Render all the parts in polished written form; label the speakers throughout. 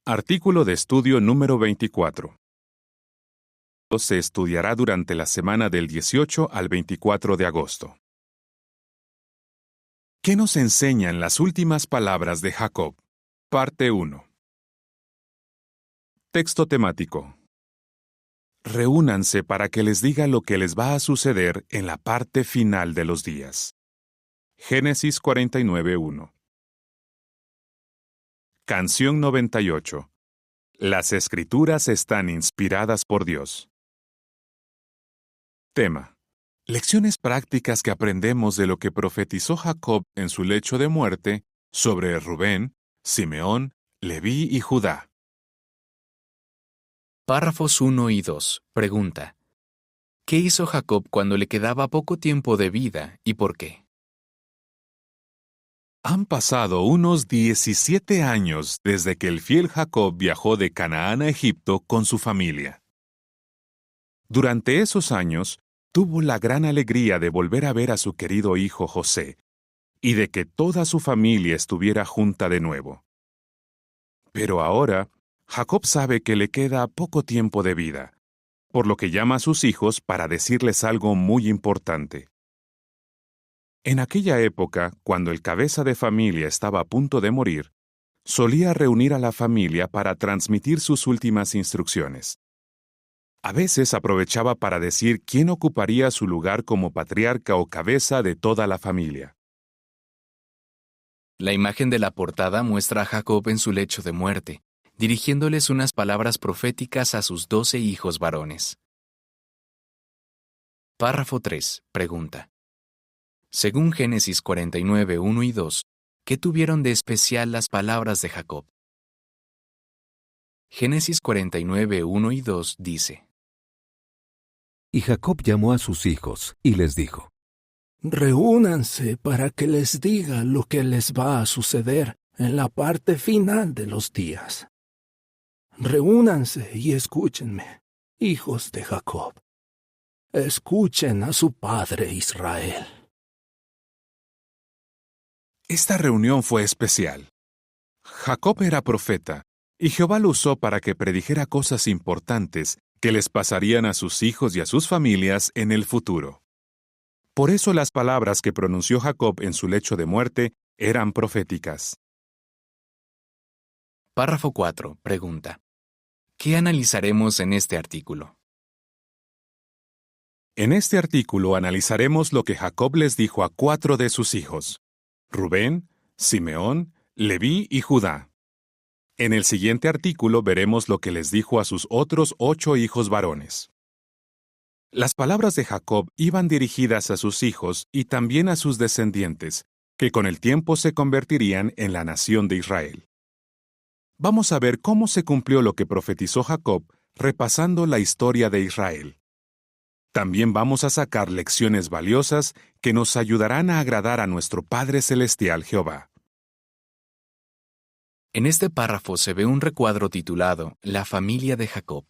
Speaker 1: Artículo de estudio número 24. Se estudiará durante la semana del 18 al 24 de agosto. ¿Qué nos enseñan las últimas palabras de Jacob? Parte 1. Texto temático. Reúnanse para que les diga lo que les va a suceder en la parte final de los días. Génesis 49:1. Canción 98. Las Escrituras están inspiradas por Dios. Tema. Lecciones prácticas que aprendemos de lo que profetizó Jacob en su lecho de muerte sobre Rubén, Simeón, Leví y Judá.
Speaker 2: Párrafos 1 y 2. Pregunta. ¿Qué hizo Jacob cuando le quedaba poco tiempo de vida y por qué?
Speaker 1: Han pasado unos 17 años desde que el fiel Jacob viajó de Canaán a Egipto con su familia. Durante esos años, tuvo la gran alegría de volver a ver a su querido hijo José y de que toda su familia estuviera junta de nuevo. Pero ahora, Jacob sabe que le queda poco tiempo de vida, por lo que llama a sus hijos para decirles algo muy importante. En aquella época, cuando el cabeza de familia estaba a punto de morir, solía reunir a la familia para transmitir sus últimas instrucciones. A veces aprovechaba para decir quién ocuparía su lugar como patriarca o cabeza de toda la familia.
Speaker 2: La imagen de la portada muestra a Jacob en su lecho de muerte, dirigiéndoles unas palabras proféticas a sus 12 hijos varones. Párrafo 3. Pregunta. Según Génesis 49, 1 y 2, ¿qué tuvieron de especial las palabras de Jacob? Génesis 49, 1 y 2 dice:
Speaker 3: Y Jacob llamó a sus hijos y les dijo:
Speaker 4: Reúnanse para que les diga lo que les va a suceder en la parte final de los días. Reúnanse y escúchenme, hijos de Jacob. Escuchen a su padre Israel.
Speaker 1: Esta reunión fue especial. Jacob era profeta, y Jehová lo usó para que predijera cosas importantes que les pasarían a sus hijos y a sus familias en el futuro. Por eso las palabras que pronunció Jacob en su lecho de muerte eran proféticas.
Speaker 2: Párrafo 4. Pregunta. ¿Qué analizaremos en este artículo?
Speaker 1: En este artículo analizaremos lo que Jacob les dijo a 4 de sus hijos: Rubén, Simeón, Leví y Judá. En el siguiente artículo veremos lo que les dijo a sus otros 8 hijos varones. Las palabras de Jacob iban dirigidas a sus hijos y también a sus descendientes, que con el tiempo se convertirían en la nación de Israel. Vamos a ver cómo se cumplió lo que profetizó Jacob, repasando la historia de Israel. También vamos a sacar lecciones valiosas que nos ayudarán a agradar a nuestro Padre Celestial Jehová.
Speaker 2: En este párrafo se ve un recuadro titulado La familia de Jacob.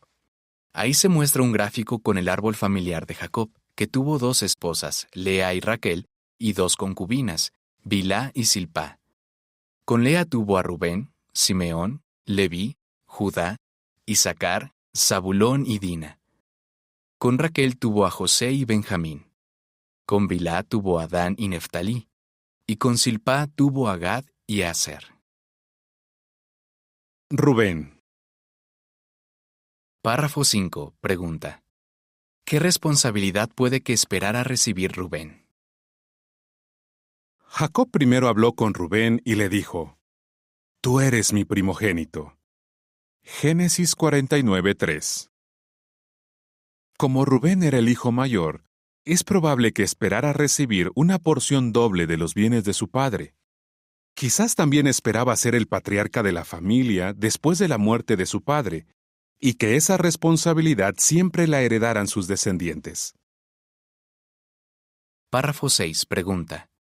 Speaker 2: Ahí se muestra un gráfico con el árbol familiar de Jacob, que tuvo 2 esposas, Lea y Raquel, y 2 concubinas, Bilhá y Silpá. Con Lea tuvo a Rubén, Simeón, Leví, Judá, Isaacar, Zabulón y Dina. Con Raquel tuvo a José y Benjamín. Con Bilhá tuvo a Dan y Neftalí. Y con Silpá tuvo a Gad y a Aser.
Speaker 1: Rubén.
Speaker 2: Párrafo 5. Pregunta. ¿Qué responsabilidad puede que esperara recibir Rubén?
Speaker 1: Jacob primero habló con Rubén y le dijo: Tú eres mi primogénito. Génesis 49:3. Como Rubén era el hijo mayor, es probable que esperara recibir una porción doble de los bienes de su padre. Quizás también esperaba ser el patriarca de la familia después de la muerte de su padre, y que esa responsabilidad siempre la heredaran sus descendientes.
Speaker 2: Párrafo 6. Pregunta.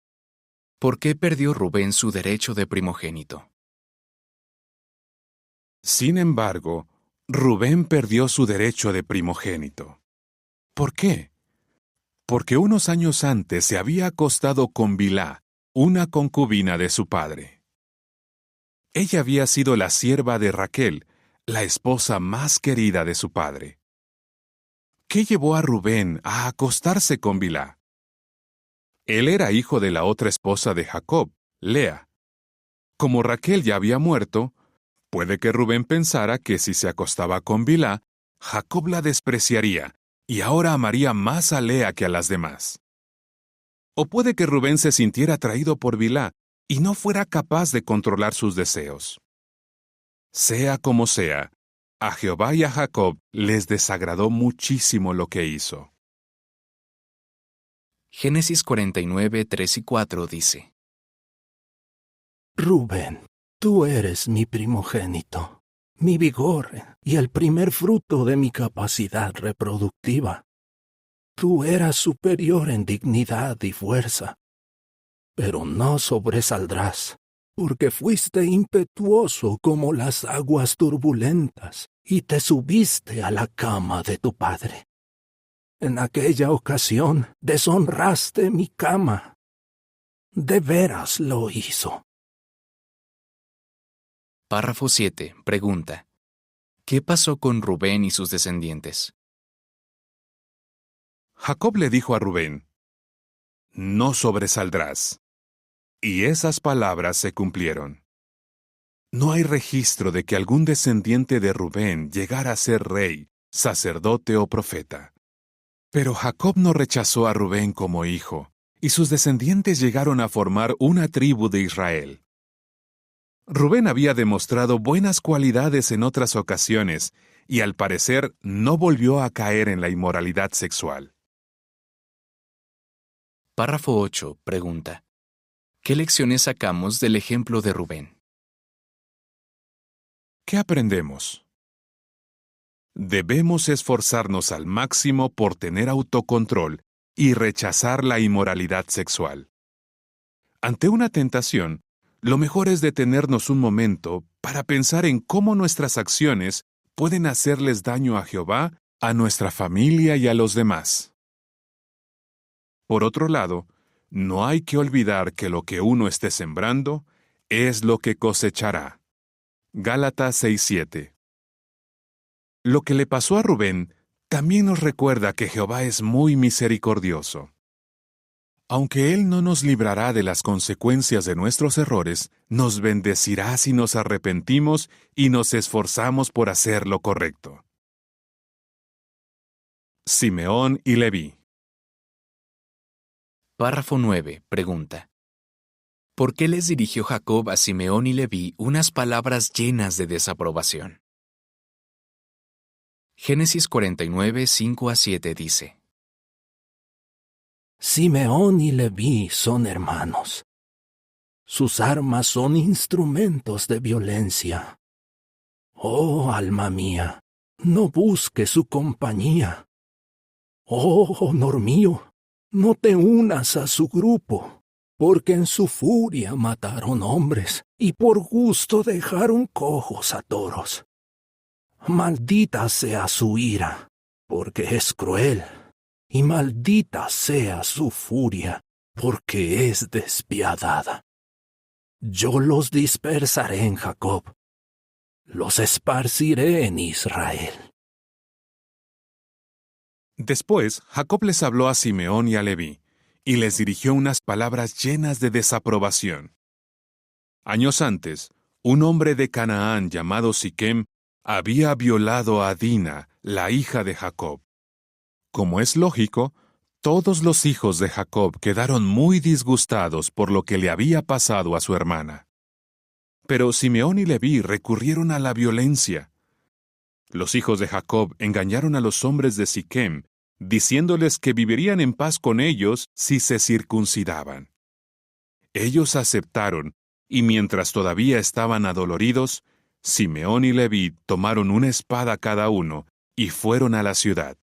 Speaker 2: ¿Por qué perdió Rubén su derecho de primogénito?
Speaker 1: Sin embargo, Rubén perdió su derecho de primogénito. ¿Por qué? Porque unos años antes se había acostado con Bilhá, una concubina de su padre. Ella había sido la sierva de Raquel, la esposa más querida de su padre. ¿Qué llevó a Rubén a acostarse con Bilhá? Él era hijo de la otra esposa de Jacob, Lea. Como Raquel ya había muerto, puede que Rubén pensara que si se acostaba con Bilhá, Jacob la despreciaría y ahora amaría más a Lea que a las demás. O puede que Rubén se sintiera atraído por Bilhá y no fuera capaz de controlar sus deseos. Sea como sea, a Jehová y a Jacob les desagradó muchísimo lo que hizo.
Speaker 2: Génesis 49, 3 y 4 dice:
Speaker 4: Rubén, tú eres mi primogénito, mi vigor y el primer fruto de mi capacidad reproductiva. Tú eras superior en dignidad y fuerza, pero no sobresaldrás, porque fuiste impetuoso como las aguas turbulentas y te subiste a la cama de tu padre. En aquella ocasión deshonraste mi cama. De veras lo hizo.
Speaker 2: Párrafo 7. Pregunta: ¿qué pasó con Rubén y sus descendientes?
Speaker 1: Jacob le dijo a Rubén: «No sobresaldrás». Y esas palabras se cumplieron. No hay registro de que algún descendiente de Rubén llegara a ser rey, sacerdote o profeta. Pero Jacob no rechazó a Rubén como hijo, y sus descendientes llegaron a formar una tribu de Israel. Rubén había demostrado buenas cualidades en otras ocasiones, y al parecer no volvió a caer en la inmoralidad sexual.
Speaker 2: Párrafo 8. Pregunta: ¿qué lecciones sacamos del ejemplo de Rubén?
Speaker 1: ¿Qué aprendemos? Debemos esforzarnos al máximo por tener autocontrol y rechazar la inmoralidad sexual. Ante una tentación, lo mejor es detenernos un momento para pensar en cómo nuestras acciones pueden hacerles daño a Jehová, a nuestra familia y a los demás. Por otro lado, no hay que olvidar que lo que uno esté sembrando es lo que cosechará. Gálatas 6:7. Lo que le pasó a Rubén también nos recuerda que Jehová es muy misericordioso. Aunque Él no nos librará de las consecuencias de nuestros errores, nos bendecirá si nos arrepentimos y nos esforzamos por hacer lo correcto. Simeón y Leví.
Speaker 2: Párrafo 9. Pregunta: ¿por qué les dirigió Jacob a Simeón y Leví unas palabras llenas de desaprobación? Génesis 49, 5 a 7 dice:
Speaker 4: Simeón y Leví son hermanos. Sus armas son instrumentos de violencia. Oh, alma mía, no busques su compañía. Oh, honor mío, no te unas a su grupo, porque en su furia mataron hombres y por gusto dejaron cojos a toros. Maldita sea su ira, porque es cruel, y maldita sea su furia, porque es despiadada. Yo los dispersaré en Jacob, los esparciré en Israel.
Speaker 1: Después, Jacob les habló a Simeón y a Leví, y les dirigió unas palabras llenas de desaprobación. Años antes, un hombre de Canaán llamado Siquem había violado a Dina, la hija de Jacob. Como es lógico, todos los hijos de Jacob quedaron muy disgustados por lo que le había pasado a su hermana. Pero Simeón y Leví recurrieron a la violencia. Los hijos de Jacob engañaron a los hombres de Siquem, diciéndoles que vivirían en paz con ellos si se circuncidaban. Ellos aceptaron, y mientras todavía estaban adoloridos, Simeón y Leví tomaron una espada cada uno y fueron a la ciudad.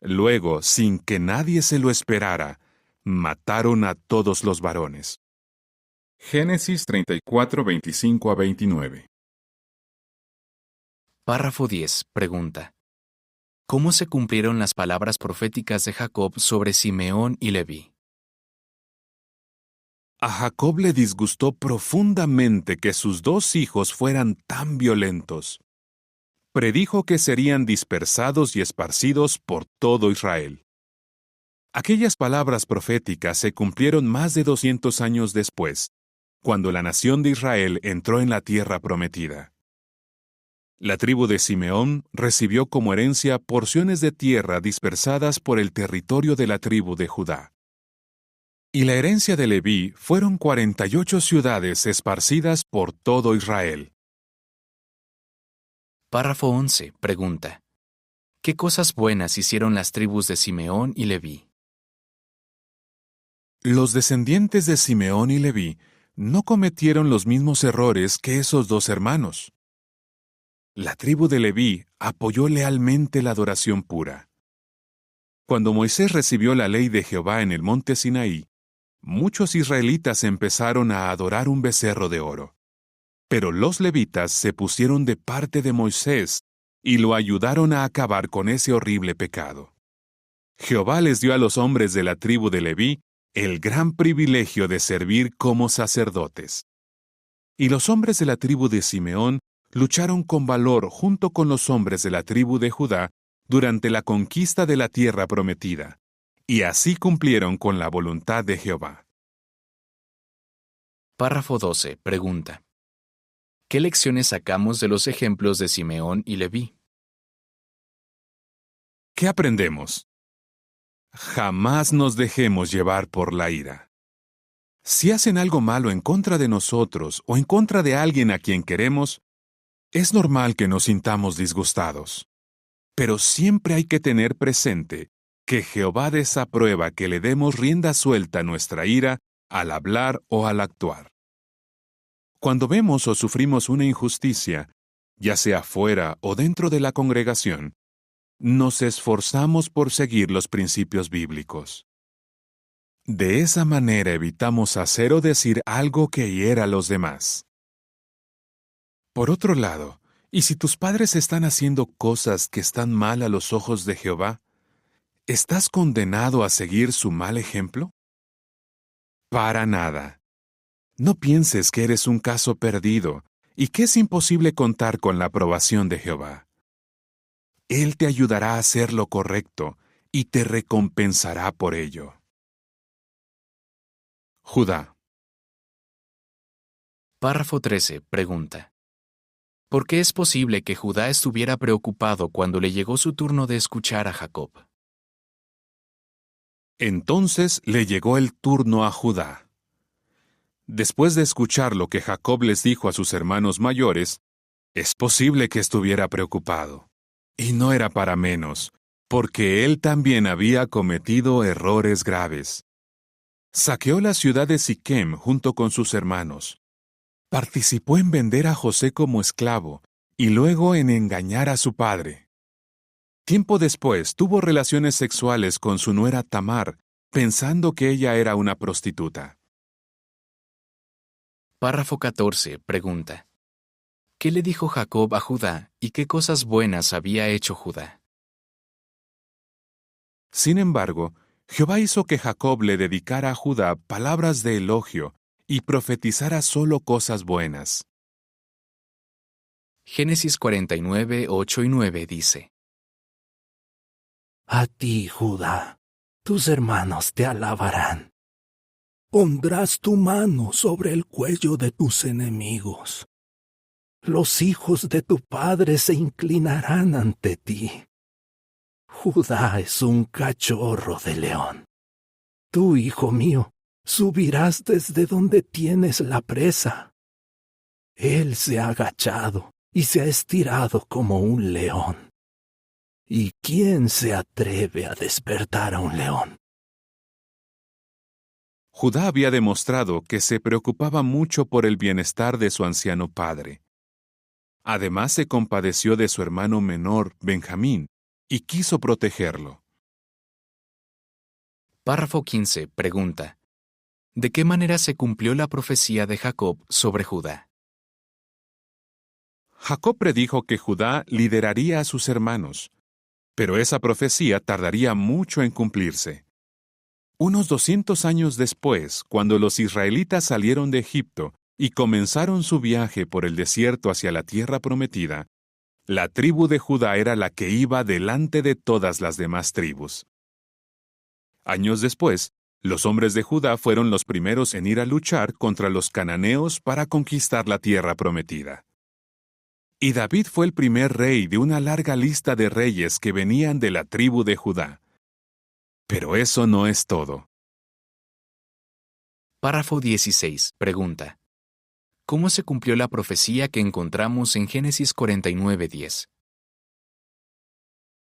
Speaker 1: Luego, sin que nadie se lo esperara, mataron a todos los varones. Génesis 34, 25 a 29.
Speaker 2: Párrafo 10. Pregunta: ¿cómo se cumplieron las palabras proféticas de Jacob sobre Simeón y Leví?
Speaker 1: A Jacob le disgustó profundamente que sus dos hijos fueran tan violentos. Predijo que serían dispersados y esparcidos por todo Israel. Aquellas palabras proféticas se cumplieron más de 200 años después, cuando la nación de Israel entró en la tierra prometida. La tribu de Simeón recibió como herencia porciones de tierra dispersadas por el territorio de la tribu de Judá. Y la herencia de Leví fueron 48 ciudades esparcidas por todo Israel.
Speaker 2: Párrafo 11. Pregunta. ¿Qué cosas buenas hicieron las tribus de Simeón y Leví?
Speaker 1: Los descendientes de Simeón y Leví no cometieron los mismos errores que esos dos hermanos. La tribu de Leví apoyó lealmente la adoración pura. Cuando Moisés recibió la ley de Jehová en el monte Sinaí, muchos israelitas empezaron a adorar un becerro de oro. Pero los levitas se pusieron de parte de Moisés y lo ayudaron a acabar con ese horrible pecado. Jehová les dio a los hombres de la tribu de Leví el gran privilegio de servir como sacerdotes. Y los hombres de la tribu de Simeón lucharon con valor junto con los hombres de la tribu de Judá durante la conquista de la tierra prometida, y así cumplieron con la voluntad de Jehová.
Speaker 2: Párrafo 12. Pregunta. ¿Qué lecciones sacamos de los ejemplos de Simeón y Leví?
Speaker 1: ¿Qué aprendemos? Jamás nos dejemos llevar por la ira. Si hacen algo malo en contra de nosotros o en contra de alguien a quien queremos, es normal que nos sintamos disgustados. Pero siempre hay que tener presente que Jehová desaprueba que le demos rienda suelta a nuestra ira al hablar o al actuar. Cuando vemos o sufrimos una injusticia, ya sea fuera o dentro de la congregación, nos esforzamos por seguir los principios bíblicos. De esa manera evitamos hacer o decir algo que hiera a los demás. Por otro lado, ¿y si tus padres están haciendo cosas que están mal a los ojos de Jehová? ¿Estás condenado a seguir su mal ejemplo? Para nada. No pienses que eres un caso perdido y que es imposible contar con la aprobación de Jehová. Él te ayudará a hacer lo correcto y te recompensará por ello. Judá.
Speaker 2: Párrafo 13. Pregunta. ¿Por qué es posible que Judá estuviera preocupado cuando le llegó su turno de escuchar a Jacob?
Speaker 1: Entonces le llegó el turno a Judá. Después de escuchar lo que Jacob les dijo a sus hermanos mayores, es posible que estuviera preocupado. Y no era para menos, porque él también había cometido errores graves. Saqueó la ciudad de Siquem junto con sus hermanos. Participó en vender a José como esclavo y luego en engañar a su padre. Tiempo después tuvo relaciones sexuales con su nuera Tamar, pensando que ella era una prostituta.
Speaker 2: Párrafo 14. Pregunta. ¿Qué le dijo Jacob a Judá y qué cosas buenas había hecho Judá?
Speaker 1: Sin embargo, Jehová hizo que Jacob le dedicara a Judá palabras de elogio y profetizara solo cosas buenas.
Speaker 2: Génesis 49, 8 y 9 dice.
Speaker 4: A ti, Judá, tus hermanos te alabarán. Pondrás tu mano sobre el cuello de tus enemigos. Los hijos de tu padre se inclinarán ante ti. Judá es un cachorro de león. Tú, hijo mío, subirás desde donde tienes la presa. Él se ha agachado y se ha estirado como un león. ¿Y quién se atreve a despertar a un león?
Speaker 1: Judá había demostrado que se preocupaba mucho por el bienestar de su anciano padre. Además, se compadeció de su hermano menor, Benjamín, y quiso protegerlo.
Speaker 2: Párrafo 15. Pregunta. ¿De qué manera se cumplió la profecía de Jacob sobre Judá?
Speaker 1: Jacob predijo que Judá lideraría a sus hermanos, pero esa profecía tardaría mucho en cumplirse. Unos 200 años después, cuando los israelitas salieron de Egipto y comenzaron su viaje por el desierto hacia la tierra prometida, la tribu de Judá era la que iba delante de todas las demás tribus. Años después, los hombres de Judá fueron los primeros en ir a luchar contra los cananeos para conquistar la tierra prometida. Y David fue el primer rey de una larga lista de reyes que venían de la tribu de Judá. Pero eso no es todo.
Speaker 2: Párrafo 16. Pregunta. ¿Cómo se cumplió la profecía que encontramos en Génesis 49:10?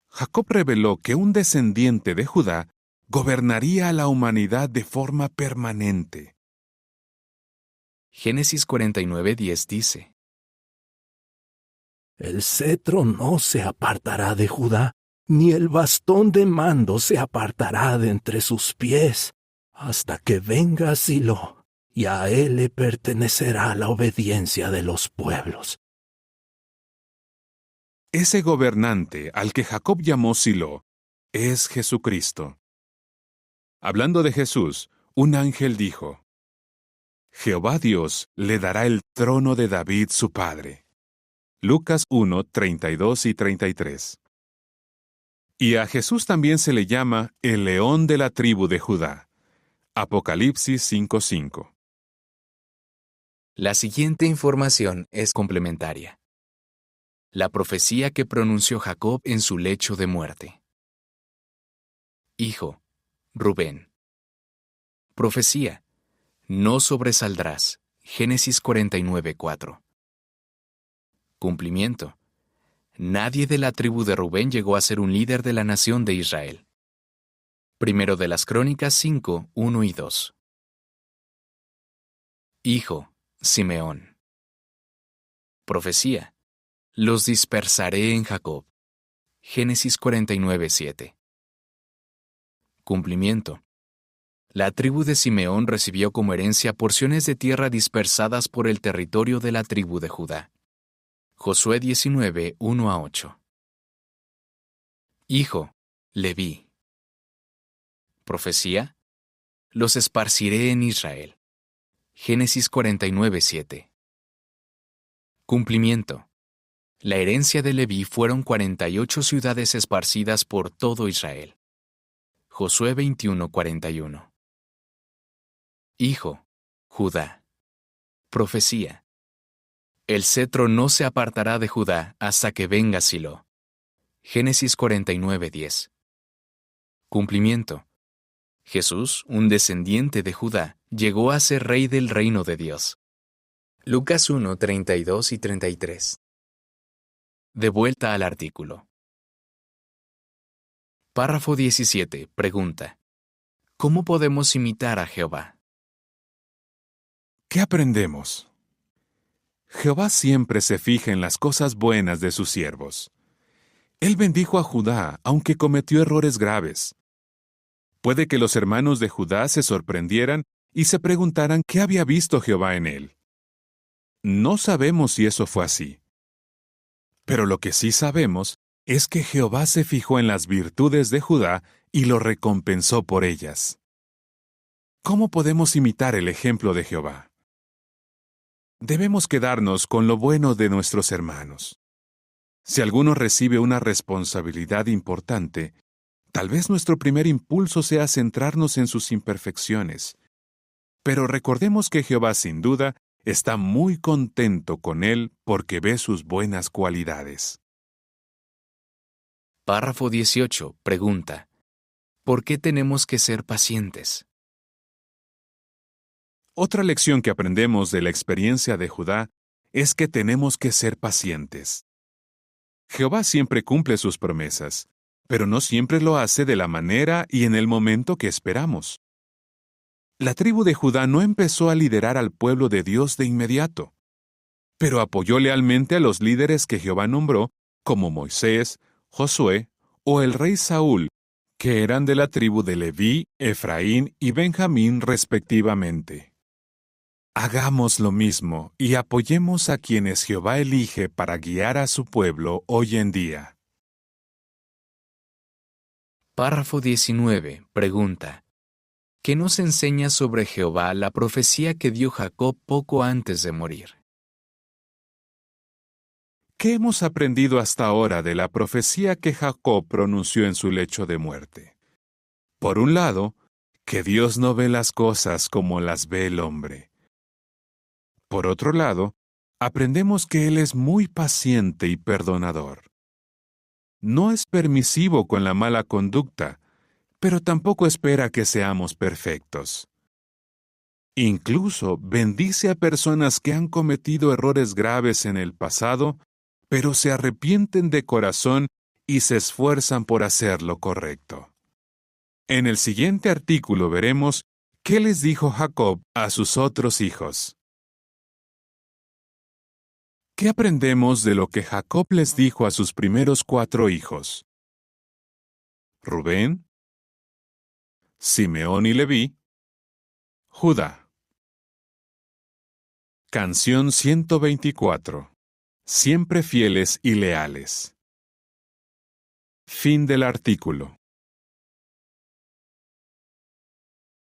Speaker 1: Jacob reveló que un descendiente de Judá gobernaría a la humanidad de forma permanente.
Speaker 2: Génesis 49:10 dice:
Speaker 4: El cetro no se apartará de Judá, ni el bastón de mando se apartará de entre sus pies, hasta que venga Silo, y a él le pertenecerá la obediencia de los pueblos.
Speaker 1: Ese gobernante al que Jacob llamó Silo es Jesucristo. Hablando de Jesús, un ángel dijo: Jehová Dios le dará el trono de David su padre. Lucas 1, 32 y 33. Y a Jesús también se le llama el león de la tribu de Judá. Apocalipsis 5:5.
Speaker 2: La siguiente información es complementaria. La profecía que pronunció Jacob en su lecho de muerte. Hijo, Rubén. Profecía: no sobresaldrás. Génesis 49:4. Cumplimiento: nadie de la tribu de Rubén llegó a ser un líder de la nación de Israel. Primero de las Crónicas 5, 1 y 2. Hijo, Simeón. Profecía: los dispersaré en Jacob. Génesis 49:7. Cumplimiento: la tribu de Simeón recibió como herencia porciones de tierra dispersadas por el territorio de la tribu de Judá. Josué 19, 1 a 8. Hijo, Leví. Profecía: los esparciré en Israel. Génesis 49:7. Cumplimiento: la herencia de Leví fueron 48 ciudades esparcidas por todo Israel. Josué 21:41. Hijo, Judá. Profecía: el cetro no se apartará de Judá hasta que venga Silo. Génesis 49:10. Cumplimiento: Jesús, un descendiente de Judá, llegó a ser rey del reino de Dios. Lucas 1, 32 y 33. De vuelta al artículo. Párrafo 17. Pregunta. ¿Cómo podemos imitar a Jehová?
Speaker 1: ¿Qué aprendemos? Jehová siempre se fija en las cosas buenas de sus siervos. Él bendijo a Judá, aunque cometió errores graves. Puede que los hermanos de Judá se sorprendieran y se preguntaran qué había visto Jehová en él. No sabemos si eso fue así. Pero lo que sí sabemos es que Jehová se fijó en las virtudes de Judá y lo recompensó por ellas. ¿Cómo podemos imitar el ejemplo de Jehová? Debemos quedarnos con lo bueno de nuestros hermanos. Si alguno recibe una responsabilidad importante, tal vez nuestro primer impulso sea centrarnos en sus imperfecciones. Pero recordemos que Jehová, sin duda, está muy contento con él porque ve sus buenas cualidades.
Speaker 2: Párrafo 18. Pregunta. ¿Por qué tenemos que ser pacientes?
Speaker 1: Otra lección que aprendemos de la experiencia de Judá es que tenemos que ser pacientes. Jehová siempre cumple sus promesas, pero no siempre lo hace de la manera y en el momento que esperamos. La tribu de Judá no empezó a liderar al pueblo de Dios de inmediato, pero apoyó lealmente a los líderes que Jehová nombró, como Moisés, Josué o el rey Saúl, que eran de la tribu de Leví, Efraín y Benjamín respectivamente. Hagamos lo mismo y apoyemos a quienes Jehová elige para guiar a su pueblo hoy en día.
Speaker 2: Párrafo 19. Pregunta. ¿Qué nos enseña sobre Jehová la profecía que dio Jacob poco antes de morir?
Speaker 1: ¿Qué hemos aprendido hasta ahora de la profecía que Jacob pronunció en su lecho de muerte? Por un lado, que Dios no ve las cosas como las ve el hombre. Por otro lado, aprendemos que Él es muy paciente y perdonador. No es permisivo con la mala conducta, pero tampoco espera que seamos perfectos. Incluso bendice a personas que han cometido errores graves en el pasado, pero se arrepienten de corazón y se esfuerzan por hacer lo correcto. En el siguiente artículo veremos qué les dijo Jacob a sus otros hijos. ¿Qué aprendemos de lo que Jacob les dijo a sus primeros 4 hijos? Rubén, Simeón y Leví, Judá. Canción 124. Siempre fieles y leales. Fin del artículo.